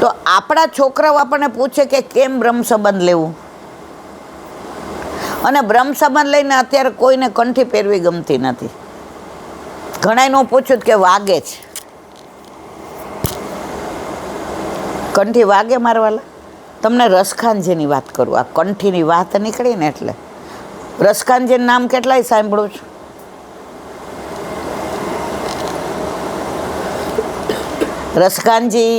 તો આપણા છોકરાઓ આપણને પૂછે કે કેમ બ્રહ્મ સંબંધ લેવું, અને બ્રહ્મ સંબંધ લઈને અત્યારે કોઈને કંઠી પહેરવી ગમતી નથી. ઘણાયનું પૂછ્યું કે વાગે છે, કંઠી વાગે મારવાલા? તમને રસખાનજીની વાત કરું. આ કંઠીની વાત નીકળી ને એટલે રસખાનજીનું નામ કેટલાય સાંભળું છું. રસખાનજી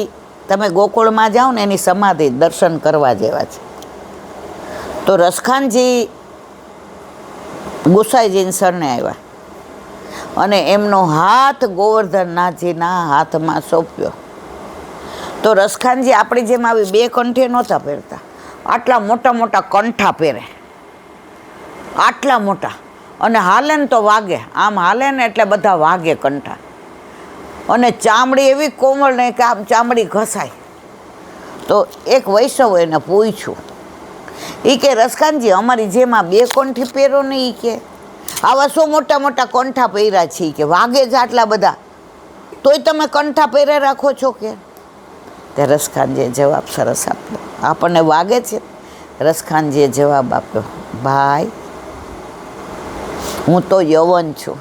તમે ગોકુળમાં જાઓ ને એની સમાધિ દર્શન કરવા જેવા છે. તો રસખાનજી ગુસાઈજીની શરણે આવ્યા અને એમનો હાથ ગોવર્ધનનાથજીના હાથમાં સોંપ્યો. તો રસખાનજી આપણી જેમ આવી બે કંઠે નહોતા પહેરતા, આટલા મોટા મોટા કંઠા પહેરે, આટલા મોટા, અને હાલે ને તો વાગે, આમ હાલે ને એટલે બધા વાગે કંઠા. અને ચામડી એવી કોમળ ને કે આમ ચામડી ઘસાય. તો એક વૈષ્ણવ એને પૂછ્યું, એ કે રસખાનજી અમારી જેમ આ બે કંઠી પહેરો ને, એ કે આવા શું મોટા મોટા કંઠા પહેર્યા છે કે વાગે જ આટલા બધા, તોય તમે કંઠા પહેરે રાખો છો કે? તે રસખાનજીએ જવાબ સરસ આપ્યો, આપણને વાગે છે. રસખાનજીએ જવાબ આપ્યો, ભાઈ હું તો યવન છું,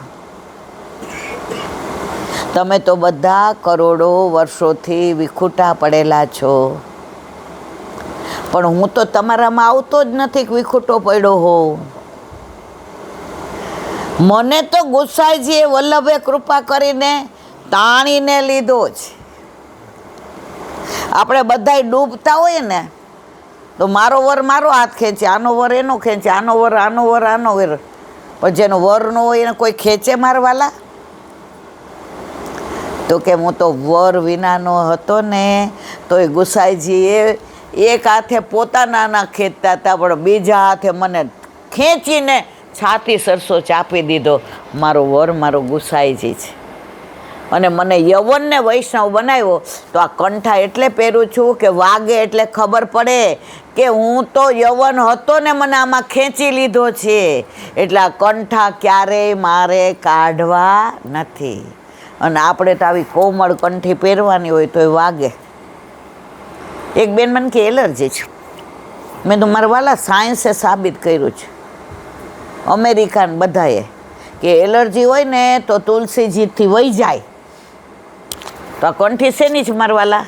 તમે તો બધા કરોડો વર્ષોથી વિખૂટા પડેલા છો, પણ હું તો તમારામાં આવતો જ નથી કે વિખૂટો પડ્યો હોઉં. મને તો ગુસાઈજીએ વલ્લભે કૃપા કરીને તાણીને લીધો છે. આપણે બધાય ડૂબતા હોય ને તો મારો વર મારો હાથ ખેંચે, આનો વર એનો ખેંચે, આનો વર આનો વર આનો વર, પણ જેનો વર ન હોય એને કોઈ ખેંચે મારવાલા? તો કે હું તો વર વિનાનો હતો ને, તો એ ગુસાઈજીએ એક હાથે પોતાના ખેંચતા હતા, પણ બીજા હાથે મને ખેંચીને છાતી સરસો ચાપી દીધો. મારો વર મારો ગુસાઈજી છે, અને મને યવનને વૈષ્ણવ બનાવ્યો. તો આ કંઠા એટલે પહેરું છું કે વાગે એટલે ખબર પડે કે હું તો યવન હતો ને મને આમાં ખેંચી લીધો છે. એટલે આ કંઠા ક્યારેય મારે કાઢવા નથી. અને આપણે તો આવી કોમળ કંઠી પહેરવાની હોય તો એ વાગે. એક બેન મને કે એલર્જી છે. મેં તો મારા વાલા સાયન્સે સાબિત કર્યું છે, અમેરિકન બધાએ, કે એલર્જી હોય ને તો તુલસીજીથી વહી જાય. તો આ કંઠી શેની છે મારવાલા?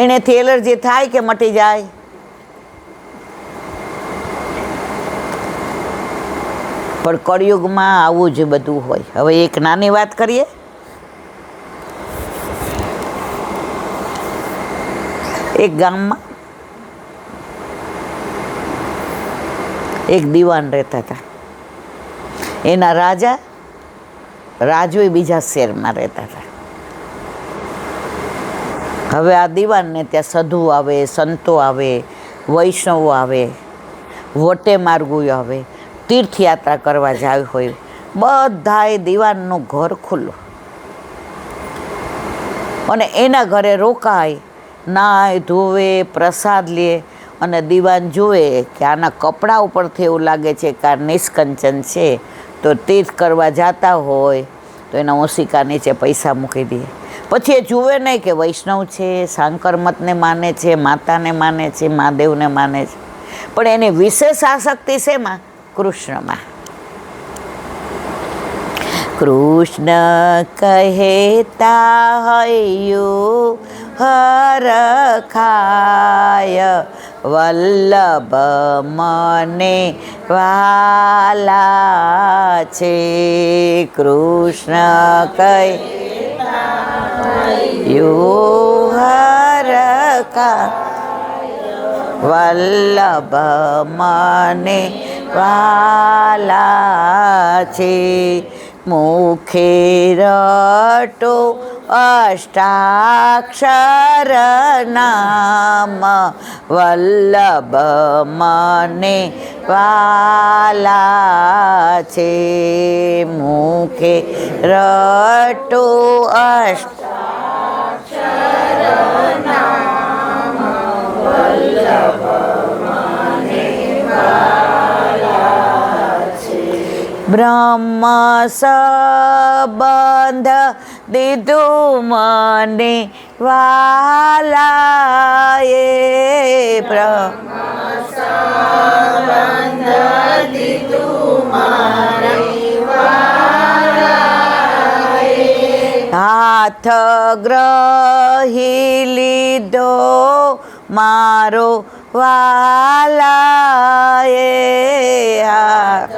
એનેથી એલર્જી થાય કે મટી જાય? પણ કળિયુગમાં આવું જ બધું હોય. હવે એક નાની વાત કરીએ. એક ગામમાં એક દીવાન રહેતા હતા. એના રાજવી બીજા શહેરમાં રહેતા હતા. હવે આ દીવાનને ત્યાં સાધુ આવે, સંતો આવે, વૈષ્ણવો આવે, વટે માર્ગુ આવે, તીર્થયાત્રા કરવા જાવી હોય, બધાય દીવાનનું ઘર ખુલ્લું. અને એના ઘરે રોકાય, નાય ધોવે, પ્રસાદ લે, અને દીવાન જુએ કે આના કપડા ઉપરથી એવું લાગે છે કે આ નિષ્કંચન છે, તો તીર્થ કરવા જતા હોય તો એના ઓશિકા નીચે પૈસા મૂકી દે. પછી એ જુએ નહીં કે વૈષ્ણવ છે, સાંકરમતને માને છે, માતાને માને છે, મહાદેવને માને છે, પણ એની વિશેષ આસક્તિ શેમાં? કૃષ્ણમાં. કૃષ્ણ કહેતા હૈયું હરખાય, વલ્લભ મને વાલા છે. કૃષ્ણ કહેયું હરખાય, વલ્લભ મને વાલા છે. મુખે રટો અષ્ટાક્ષર નામ, વલ્લભ મને વાલા છે. મુખે રટો અષ્ટાક્ષર નામ, વલ્લભ મને વાલા છે. બ્રહ્મ સંબંધ દીધું મને વાલાએ હાથ ગ્રહી લીધો મારો વાલાએ હાથ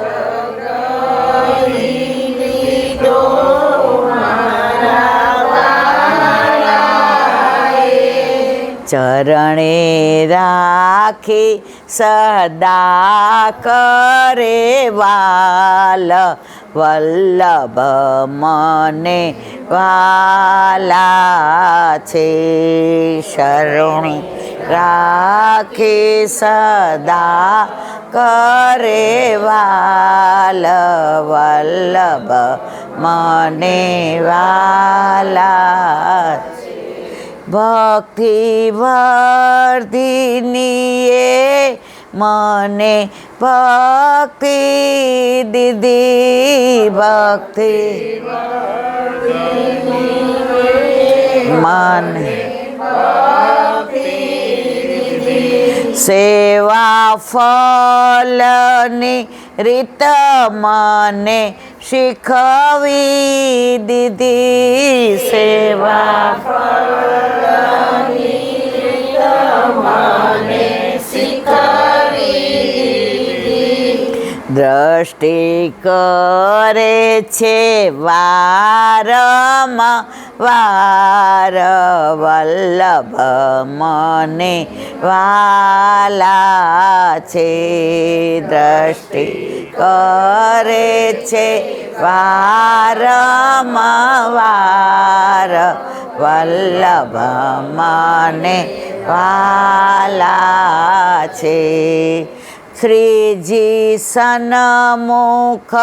ચરણે રાખી સદા કરે વાલ વલ્લભ મને વાલા છે શરણે રાખી સદા કરે વાલ વલ્લભ મને વાલા ભક્તિ વર્ધિનીએ મને ભક્તિ દીધી ભક્તિ મને સેવા ફલની રીત મને શીખવી દીધી સેવા દ્રષ્ટિ કરે છે વારમાં વાર વલ્લભ મને વાલા છે દ્રષ્ટિ કરે છે વારમાં વાર વલ્લભ મને વાલા છે શ્રીજી સન્મુખ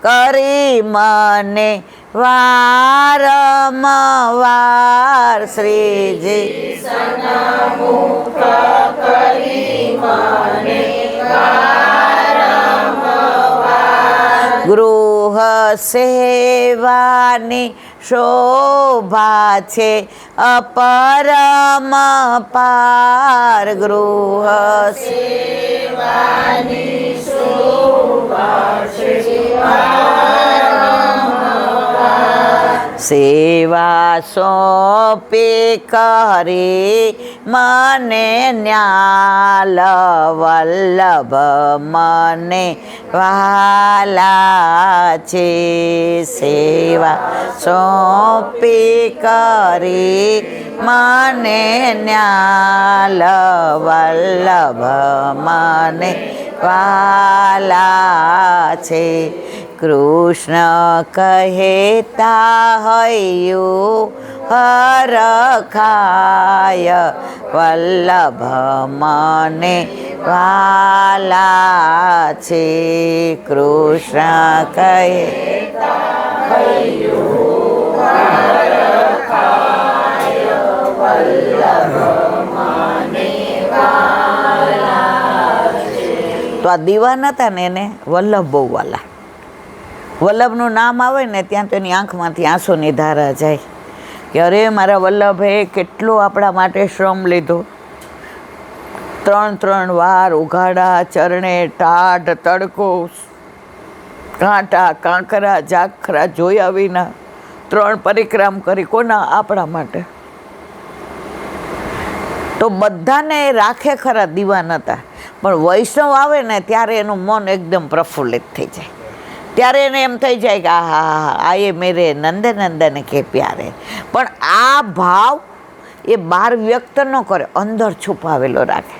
કરી મને વારંવાર શ્રીજી સન્મુખ કરી મને વારંવાર ગૃહ સેવાની શોભા છે અપરમ પાર ગૃહ સેવાની શોભા છે સેવા સોંપી કરી મને ન્યાલ વલ્લભ મને વાલા છે સેવા સોંપી કરી મને ન્યાલ વલ્લભ મને વાલા છે કૃષ્ણ કહેતા હૈયું હરખાય વલ્લભ મને વાલા છે કૃષ્ણ કહેતા હૈયું હરખાય વલ્લભ મને વાલા છે. તો આ દીવાન હતા ને એને વલ્લભ બહુ વાલા. વલ્લભનું નામ આવે ને ત્યાં તો એની આંખમાંથી આંસુની ધારા જાય કે અરે મારા વલ્લભે કેટલો આપણા માટે શ્રમ લીધો. 3 વાર ઉઘાડા ચરણે ટાઢ તડકો કાંટા કાંકરા જાખરા જોયા વિના 3 પરિક્રમ કરી કોના આપણા માટે. તો બધાને રાખે ખરા દીવાન હતા પણ વૈષ્ણવ આવે ને ત્યારે એનું મન એકદમ પ્રફુલ્લિત થઈ જાય. ત્યારે એને એમ થઈ જાય કે આહા આયે મેરે નંદ નંદન કે પ્યારે. પણ આ ભાવ એ બહાર વ્યક્ત ન કરે, અંદર છુપાવેલો રાખે.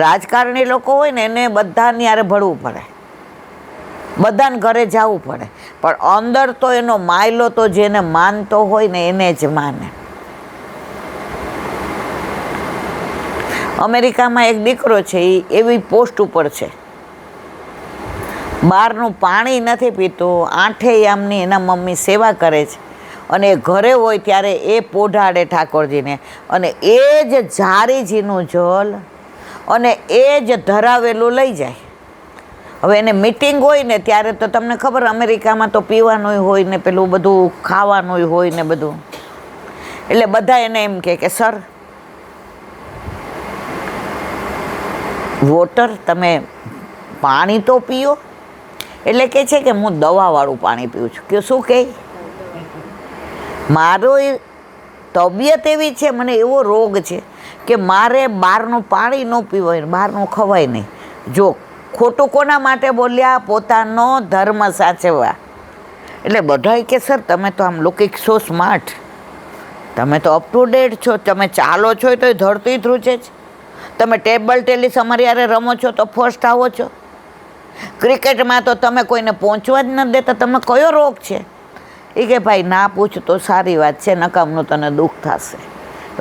રાજકારણી લોકો હોય ને એને બધાની યારે ભળવું પડે, બધાને ઘરે જવું પડે, પણ અંદર તો એનો માયલો તો જેને માનતો હોય ને એને જ માને. અમેરિકામાં એક દીકરો છે, એ એવી પોસ્ટ ઉપર છે, બહારનું પાણી નથી પીતો, 8 યામની એના મમ્મી સેવા કરે છે અને ઘરે હોય ત્યારે એ પોઢાડે ઠાકોરજીને અને એ જ ઝારીજીનું જલ અને એ જ ધરાવેલું લઈ જાય. હવે એને મીટિંગ હોય ને ત્યારે તો તમને ખબર અમેરિકામાં તો પીવાનું હોય ને પેલું બધું ખાવાનું હોય ને બધું, એટલે બધા એને એમ કે સર વોટર તમે પાણી તો પીઓ, એટલે કે છે કે હું દવાવાળું પાણી પીઉં છું. કે શું કહે મારો તબિયત એવી છે, મને એવો રોગ છે કે મારે બહારનું પાણી ન પીવાય, બહારનું ખવાય નહીં. જો ખોટું કોના માટે બોલ્યા? પોતાનો ધર્મ સાચવવા. એટલે બધાય કે સર તમે તો આમ લુકિંગ સો સ્માર્ટ, તમે તો અપ ટુ ડેટ છો, તમે ચાલો છો તો ધરતી ધ્રુજે છે, તમે ટેબલ ટેનિસ અમારી યારે રમો છો તો ફર્સ્ટ આવો છો, ક્રિકેટમાં તો તમે કોઈને પહોંચવા જ નથી દેતા, તમે કયો રોગ છે? એ કે ભાઈ ના પૂછ તો સારી વાત છે, નકામનું તને દુઃખ થશે.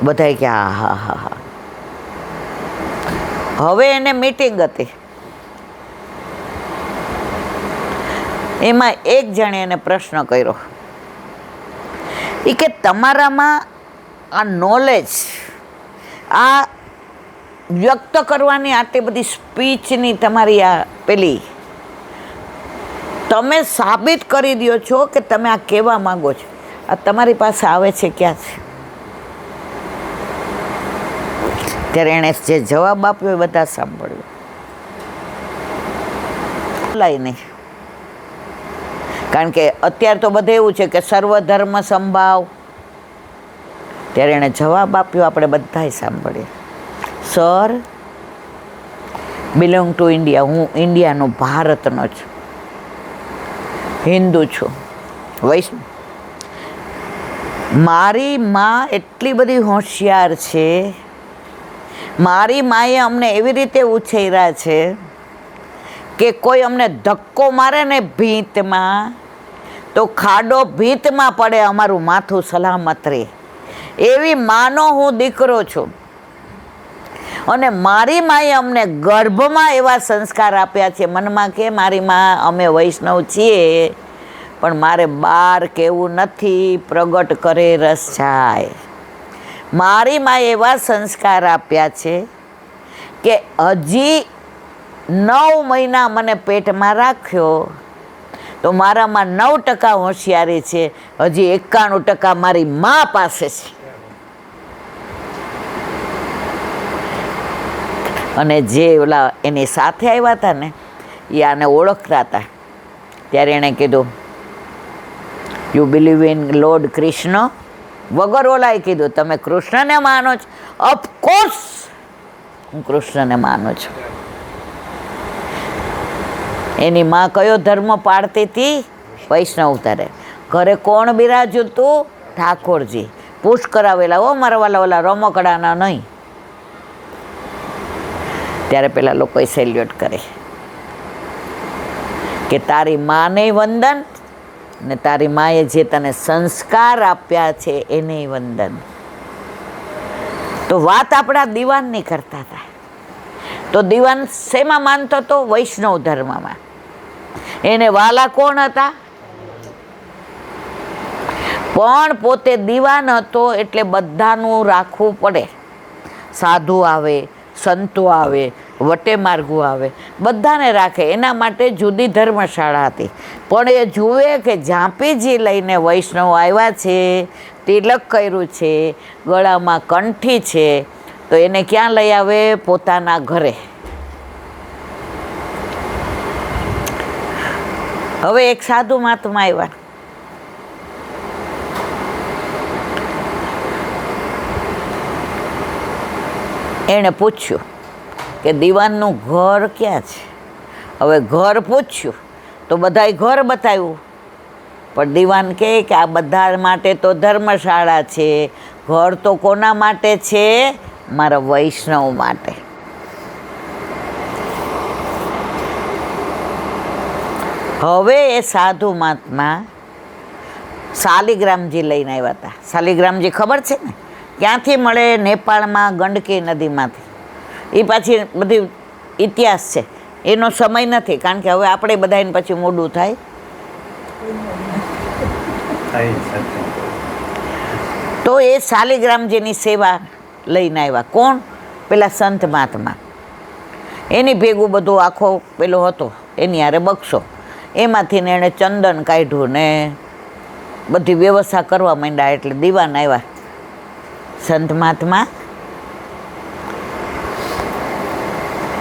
બધાય કે હા હા હા હા. હવે એને મીટિંગ હતી, એમાં એક જણે એને પ્રશ્ન કર્યો, એ કે તમારામાં આ નોલેજ, આ વ્યક્ત કરવાની આટલી બધી સ્પીચની તમારી આ પેલી, તમે સાબિત કરી દો છો કે તમે આ કહેવા માંગો છો, આ તમારી પાસે આવે છે ક્યાં છે? ત્યારે એણે જે જવાબ આપ્યો એ બધા સાંભળ્યો. બોલાય નહીં, કારણ કે અત્યારે તો બધે એવું છે કે સર્વધર્મ સંભાવ. ત્યારે એણે જવાબ આપ્યો, આપણે બધાય સાંભળીએ. સર બિલોંગ ટુ ઇન્ડિયા, હું ઇન્ડિયાનો, ભારતનો છું, હિન્દુ છું, વૈષ્ણવ. મારી માં એટલી બધી હોશિયાર છે, મારી માએ અમને એવી રીતે ઉછેર્યા છે કે કોઈ અમને ધક્કો મારે ને ભીંતમાં તો ખાડો ભીંતમાં પડે, અમારું માથું સલામત રહે. એવી માનો હું દીકરો છું. અને મારી માએ અમને ગર્ભમાં એવા સંસ્કાર આપ્યા છે, મનમાં કે મારી માં અમે વૈષ્ણવ છીએ પણ મારે બહાર કહેવું નથી, પ્રગટ કરે રસ જાય. મારી માએ એવા સંસ્કાર આપ્યા છે કે હજી 9 મહિના મને પેટમાં રાખ્યો તો મારામાં 9% હોશિયારી છે, હજી 91% મારી મા પાસે છે. અને જે ઓલા એની સાથે આવ્યા હતા ને એ આને ઓળખતા હતા. ત્યારે એણે કીધું you believe in lord Krishna? વગર ઓલાએ કીધું તમે કૃષ્ણને માનો છો? ઓફકોર્સ હું કૃષ્ણને માનું છું. એની માં કયો ધર્મ પાળતી હતી? વૈષ્ણવ ધરે. ઘરે કોણ બિરાજ્યું હતું? ઠાકોરજી. પુશ કરાવેલા હો મારા વાલા ઓલા રમકડાના નહીં. ત્યારે પેલા લોકોએ સેલ્યુટ કરે કે તારી માને વંદન ને તારી માએ જે તને સંસ્કાર આપ્યા છે એને વંદન. તો વાત આપણા દીવાનની કરતા હતા. તો દીવાન શેમાં માનતો હતો? વૈષ્ણવ ધર્મમાં. એને વાલા કોણ હતા? પણ પોતે દીવાન હતો એટલે બધાનું રાખવું પડે. સાધુ આવે, સંતો આવે, વટે માર્ગુ આવે, બધાને રાખે. એના માટે જુદી ધર્મશાળા હતી. પણ એ જુએ કે ઝાંપીજી લઈને વૈષ્ણવ આવ્યા છે, તિલક કર્યું છે, ગળામાં કંઠી છે, તો એને ક્યાં લઈ આવે? પોતાના ઘરે. હવે એક સાધુ મહાત્મા આવ્યા. એણે પૂછ્યું કે દીવાનનું ઘર ક્યાં છે? હવે ઘર પૂછ્યું તો બધાએ ઘર બતાવ્યું, પણ દીવાન કહે કે આ બધા માટે તો ધર્મશાળા છે, ઘર તો કોના માટે છે? મારા વૈષ્ણવ માટે. હવે એ સાધુ મહાત્મા શાલિગ્રામજી લઈને આવ્યા હતા. શાલિગ્રામજી ખબર છે ને ક્યાંથી મળે? નેપાળમાં ગંડકી નદીમાંથી. એ પાછી બધી ઇતિહાસ છે, એનો સમય નથી, કારણ કે હવે આપણે બધા એને પછી મોડું થાય. તો એ શાલિગ્રામજીની સેવા લઈને આવ્યા. કોણ? પેલા સંત મહાત્મા. એની ભેગું બધો આખો પેલો હતો એની હારે બક્ષો. એમાંથી ને એણે ચંદન કાઢ્યું ને બધી વ્યવસ્થા કરવા માંડ્યા. એટલે દીવાન આવ્યા. સંત મહાત્મા